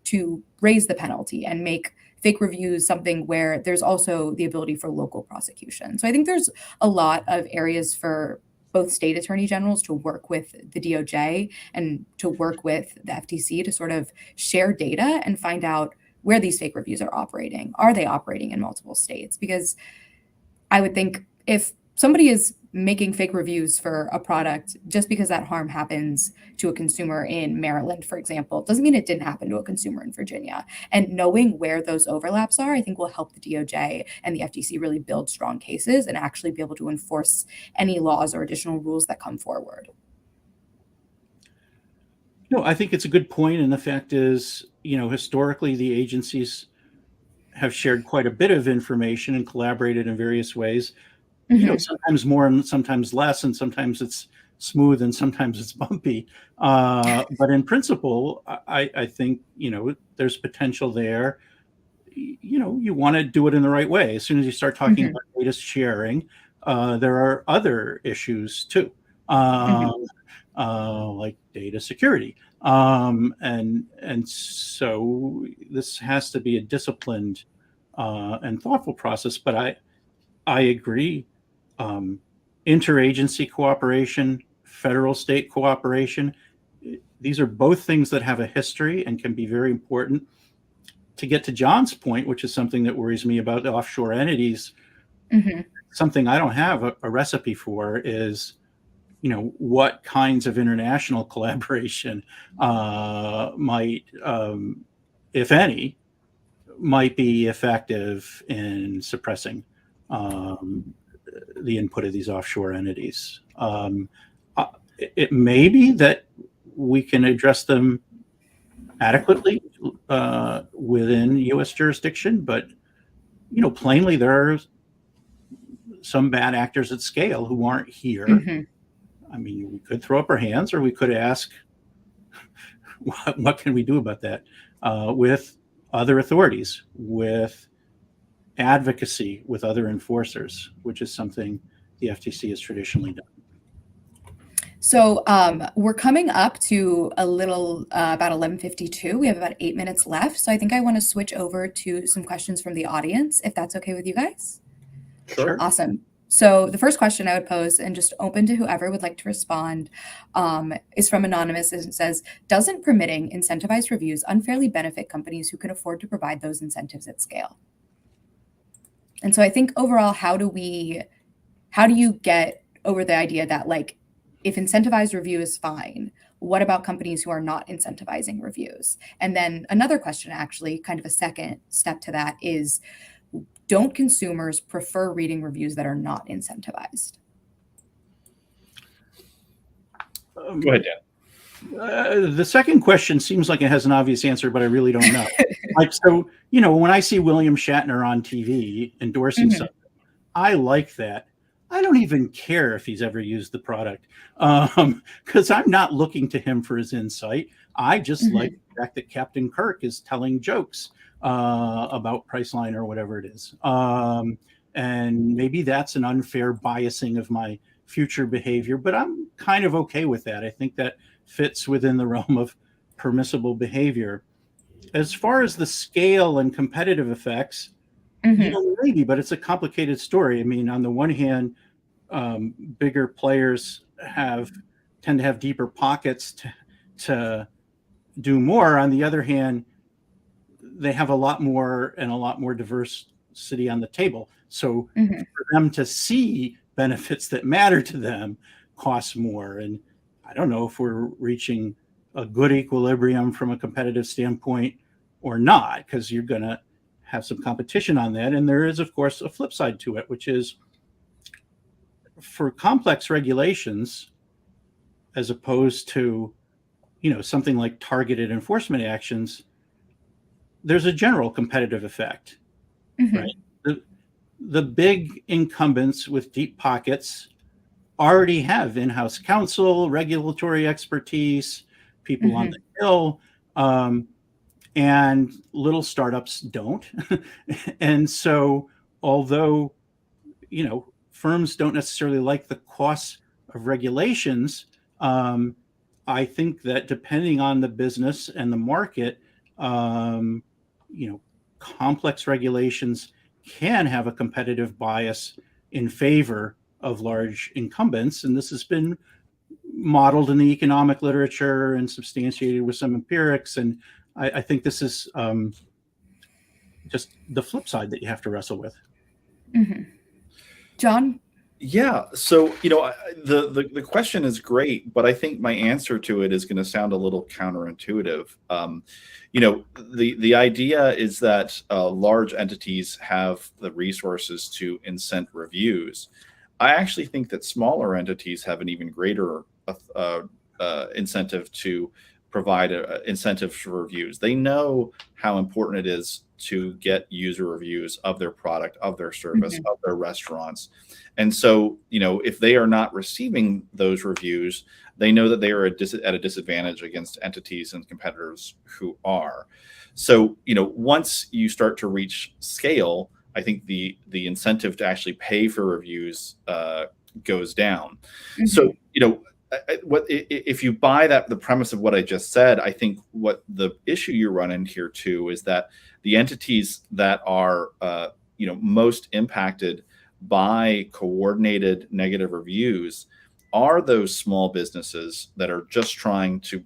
to raise the penalty and make fake reviews something where there's also the ability for local prosecution. So I think there's a lot of areas for both state attorney generals to work with the DOJ and to work with the FTC to sort of share data and find out where these fake reviews are operating. Are they operating in multiple states? Because I would think if somebody is making fake reviews for a product just because that harm happens to a consumer in Maryland, for example, doesn't mean it didn't happen to a consumer in Virginia. And knowing where those overlaps are, I think will help the DOJ and the FTC really build strong cases and actually be able to enforce any laws or additional rules that come forward. No, I think it's a good point. And the fact is, historically, the agencies have shared quite a bit of information and collaborated in various ways, sometimes more and sometimes less, and sometimes it's smooth and sometimes it's bumpy. But in principle, I think, there's potential there. You want to do it in the right way. As soon as you start talking about data sharing, there are other issues too, like data security. And so this has to be a disciplined and thoughtful process. But I agree. Interagency cooperation, federal state cooperation, these are both things that have a history and can be very important. To get to John's point, which is something that worries me about the offshore entities, something I don't have a recipe for is, what kinds of international collaboration might, if any, might be effective in suppressing the input of these offshore entities. It may be that we can address them adequately within U.S. jurisdiction, but plainly there are some bad actors at scale who aren't here. I mean, we could throw up our hands, or we could ask, what can we do about that with other authorities, with advocacy with other enforcers, which is something the FTC has traditionally done. So we're coming up to a little about 11:52. We have about 8 minutes left. So I think I want to switch over to some questions from the audience, if that's okay with you guys. Sure. Awesome. So the first question I would pose, and just open to whoever would like to respond, is from Anonymous, and it says, doesn't permitting incentivized reviews unfairly benefit companies who can afford to provide those incentives at scale? And so I think overall, how do you get over the idea that like, if incentivized review is fine, what about companies who are not incentivizing reviews? And then another question, actually, kind of a second step to that is, don't consumers prefer reading reviews that are not incentivized? Go ahead, Dan. The second question seems like it has an obvious answer, but I really don't know. When I see William Shatner on TV endorsing something, I like that. I don't even care if he's ever used the product, because I'm not looking to him for his insight. I just like the fact that Captain Kirk is telling jokes about Priceline or whatever it is. And maybe that's an unfair biasing of my future behavior, but I'm kind of okay with that. I think that fits within the realm of permissible behavior. As far as the scale and competitive effects, maybe, but it's a complicated story. I mean, on the one hand, bigger players tend to have deeper pockets to do more. On the other hand, they have a lot more diversity on the table. So for them to see benefits that matter to them costs more. And I don't know if we're reaching a good equilibrium from a competitive standpoint or not, because you're going to have some competition on that. And there is, of course, a flip side to it, which is for complex regulations, as opposed to, something like targeted enforcement actions, there's a general competitive effect, right? The big incumbents with deep pockets already have in-house counsel, regulatory expertise, people on the Hill, and little startups don't. And so, although, firms don't necessarily like the costs of regulations, I think that depending on the business and the market, complex regulations can have a competitive bias in favor of large incumbents. And this has been modeled in the economic literature and substantiated with some empirics. And I think this is just the flip side that you have to wrestle with. John? Yeah. So, the question is great, but I think my answer to it is going to sound a little counterintuitive. The idea is that large entities have the resources to incent reviews. I actually think that smaller entities have an even greater incentive to provide incentives for reviews. They know how important it is to get user reviews of their product, of their service, of their restaurants. And so, if they are not receiving those reviews, they know that they are at a disadvantage against entities and competitors who are. So, once you start to reach scale, I think the incentive to actually pay for reviews goes down. So, if you buy the premise of what I just said, I think what the issue you run into here too is that the entities that are most impacted by coordinated negative reviews are those small businesses that are just trying to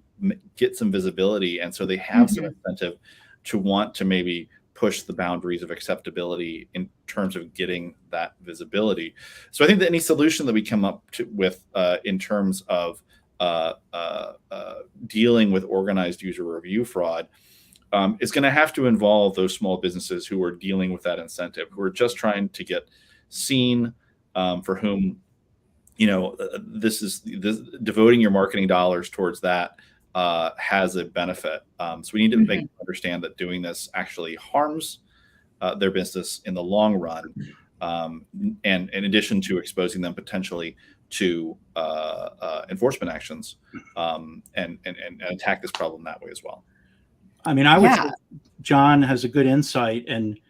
get some visibility, and so they have some incentive to want to maybe push the boundaries of acceptability in terms of getting that visibility. So I think that any solution that we come up with in terms of dealing with organized user review fraud is going to have to involve those small businesses who are dealing with that incentive, who are just trying to get seen, for whom devoting your marketing dollars towards that has a benefit. So we need to make them understand that doing this actually harms their business in the long run, and in addition to exposing them potentially to enforcement actions, and attack this problem that way as well. I mean, I would say John has a good insight, and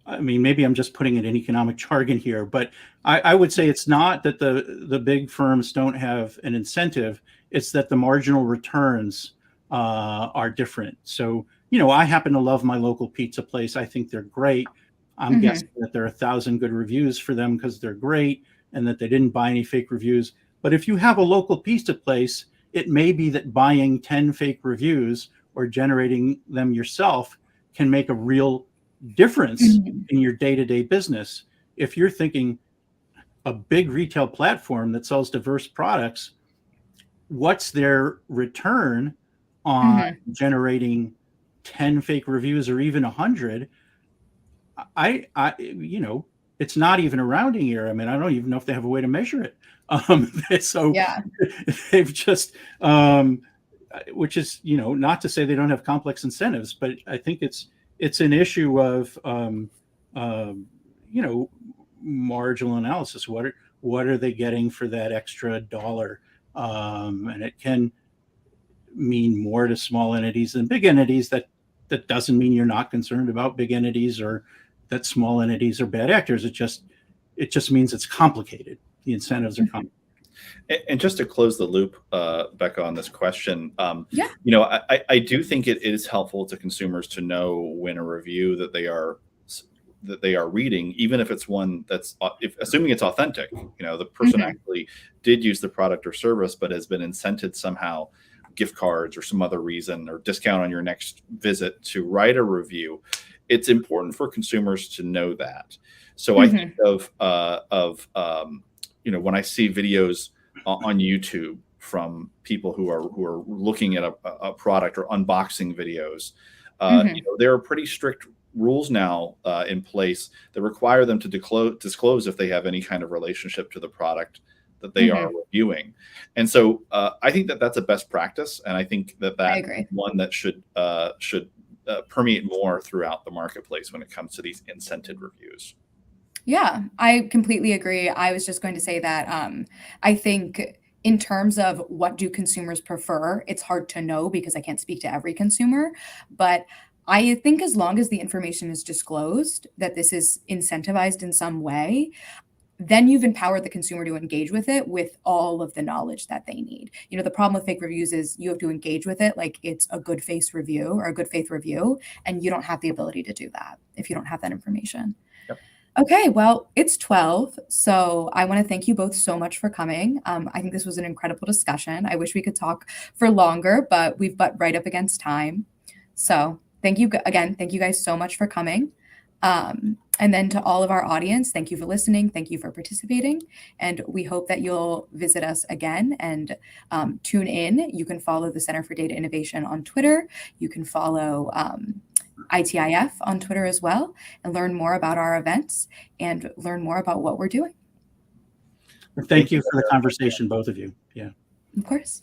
I mean, maybe I'm just putting it in economic jargon here, but I would say it's not that the big firms don't have an incentive. It's that the marginal returns are different. So, I happen to love my local pizza place. I think they're great. I'm guessing that there are 1,000 good reviews for them because they're great and that they didn't buy any fake reviews. But if you have a local pizza place, it may be that buying 10 fake reviews or generating them yourself can make a real difference in your day-to-day business. If you're thinking a big retail platform that sells diverse products, what's their return on generating 10 fake reviews or even 100? It's not even a rounding error. I mean, I don't even know if they have a way to measure it. So they've just, which is, not to say they don't have complex incentives, but I think it's an issue of, marginal analysis. What are they getting for that extra dollar? And it can mean more to small entities than big entities. That doesn't mean you're not concerned about big entities or that small entities are bad actors. It just means it's complicated. The incentives are complicated. And just to close the loop, Becca, on this question, I do think it is helpful to consumers to know when a review that they are reading, even if it's one that's, assuming it's authentic, the person actually did use the product or service, but has been incented somehow, gift cards or some other reason, or discount on your next visit to write a review. It's important for consumers to know that. So I think of when I see videos on YouTube from people who are looking at a product or unboxing videos, there are pretty strict rules now in place that require them to disclose if they have any kind of relationship to the product that they are reviewing. And so I think that that's a best practice, and I think that one that should permeate more throughout the marketplace when it comes to these incented reviews. Yeah, I completely agree. I was just going to say that I think in terms of what do consumers prefer, it's hard to know because I can't speak to every consumer. But I think as long as the information is disclosed, that this is incentivized in some way, then you've empowered the consumer to engage with it with all of the knowledge that they need. You know, the problem with fake reviews is you have to engage with it like it's a good faith review or a good faith review, and you don't have the ability to do that if you don't have that information. Yep. Okay, well, it's 12, so I want to thank you both so much for coming. I think this was an incredible discussion. I wish we could talk for longer, but we've butt right up against time. So thank you again. Thank you guys so much for coming. And then to all of our audience, thank you for listening. Thank you for participating. And we hope that you'll visit us again and tune in. You can follow the Center for Data Innovation on Twitter. You can follow ITIF on Twitter as well, and learn more about our events and learn more about what we're doing. Thank you for the conversation, both of you. Yeah. Of course.